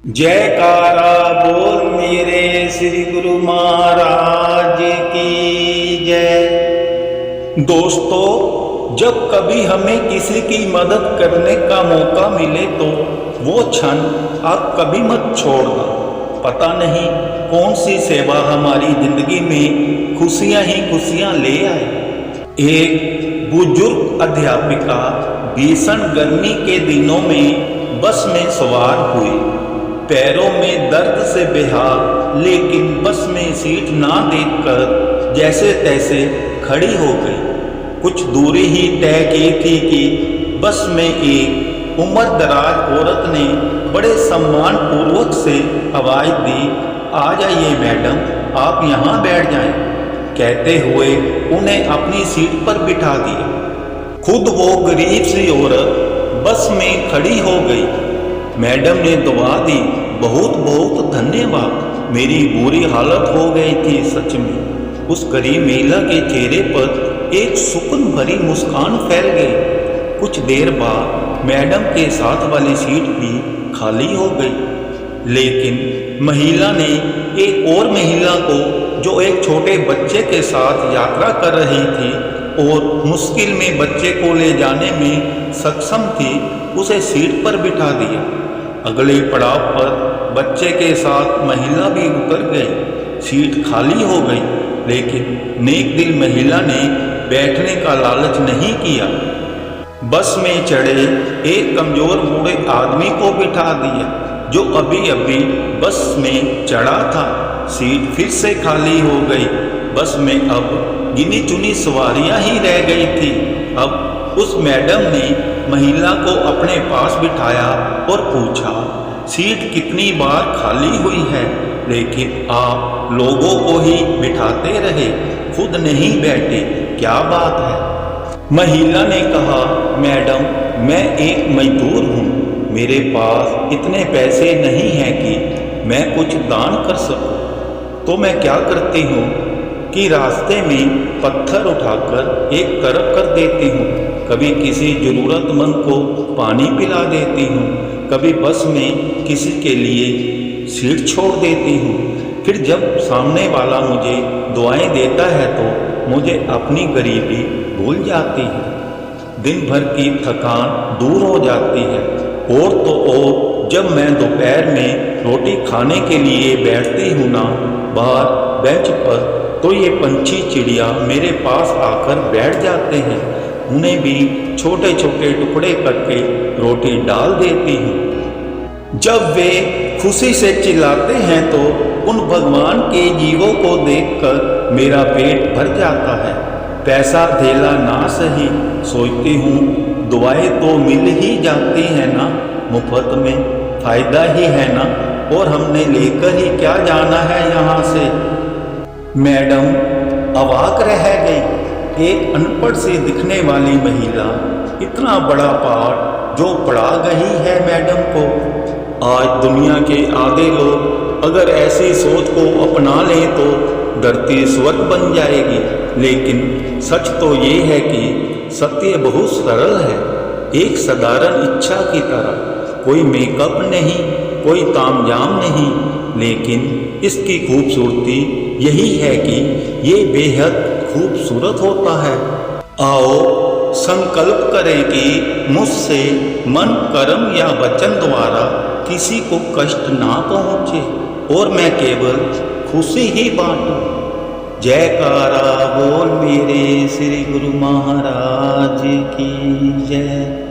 जयकारा बोल मेरे श्री गुरु महाराज की जय। दोस्तों, जब कभी हमें किसी की मदद करने का मौका मिले तो वो क्षण आप कभी मत छोड़ना। पता नहीं कौन सी सेवा हमारी जिंदगी में खुशियां ही खुशियां ले आए। एक बुजुर्ग अध्यापिका भीषण गर्मी के दिनों में बस में सवार हुई। पैरों में दर्द से बेहाल, लेकिन बस में सीट ना देखकर जैसे तैसे खड़ी हो गई। कुछ दूरी ही तय की थी कि बस में एक उम्रदराज औरत ने बड़े सम्मान पूर्वक से आवाज दी, आ जाइए मैडम, आप यहाँ बैठ जाएं। कहते हुए उन्हें अपनी सीट पर बिठा दिया। खुद वो गरीब सी औरत बस में खड़ी हो गई। मैडम ने दुआ दी, बहुत बहुत धन्यवाद, मेरी बुरी हालत हो गई थी सच में। उस गरीब महिला के चेहरे पर एक सुकून भरी मुस्कान फैल गई। कुछ देर बाद मैडम के साथ वाली सीट भी खाली हो गई, लेकिन महिला ने एक और महिला को, जो एक छोटे बच्चे के साथ यात्रा कर रही थी और मुश्किल में बच्चे को ले जाने में सक्षम थी, उसे सीट पर बिठा दिया। अगले पड़ाव पर बच्चे के साथ महिला भी उतर गई। सीट खाली हो गई, लेकिन नेक दिल महिला ने बैठने का लालच नहीं किया। बस में चढ़े एक कमजोर बूढ़े आदमी को बिठा दिया, जो अभी अभी बस में चढ़ा था। सीट फिर से खाली हो गई। बस में अब गिनी चुनी सवारियां ही रह गई थी। अब उस मैडम ने महिला को अपने पास बिठाया और पूछा, सीट कितनी बार खाली हुई है, लेकिन आप लोगों को ही बिठाते रहे, खुद नहीं बैठे, क्या बात है? महिला ने कहा, मैडम, मैं एक मजदूर हूँ, मेरे पास इतने पैसे नहीं हैं कि मैं कुछ दान कर सकूँ। तो मैं क्या करती हूँ कि रास्ते में पत्थर उठाकर एक तरफ कर देती हूँ, कभी किसी जरूरतमंद को पानी पिला देती हूँ, कभी बस में किसी के लिए सीट छोड़ देती हूँ। फिर जब सामने वाला मुझे दुआएं देता है तो मुझे अपनी गरीबी भूल जाती है, दिन भर की थकान दूर हो जाती है। और तो और जब मैं दोपहर में रोटी खाने के लिए बैठती हूँ ना बाहर बेंच पर, तो ये पंछी चिड़िया मेरे पास आकर बैठ जाते हैं। उन्हें भी छोटे छोटे टुकड़े करके रोटी डाल देती हूँ। जब वे खुशी से चिल्लाते हैं तो उन भगवान के जीवों को देखकर मेरा पेट भर जाता है। पैसा धेला ना सही, सोचती हूँ दुआएं तो मिल ही जाती है ना, मुफ्त में फायदा ही है ना, और हमने लेकर ही क्या जाना है यहाँ से। मैडम अवाक रह गई। एक अनपढ़ सी दिखने वाली महिला इतना बड़ा पाठ जो पढ़ा गई है मैडम को। आज दुनिया के आधे लोग अगर ऐसी सोच को अपना लें तो धरती स्वर्ग बन जाएगी। लेकिन सच तो ये है कि सत्य बहुत सरल है, एक साधारण इच्छा की तरह। कोई मेकअप नहीं, कोई तामझाम नहीं, लेकिन इसकी खूबसूरती यही है कि ये बेहद खूबसूरत होता है। आओ संकल्प करें कि मुझसे मन, कर्म या वचन द्वारा किसी को कष्ट ना पहुँचे और मैं केवल खुशी ही बांटूं। जयकारा बोल मेरे श्री गुरु महाराज की जय।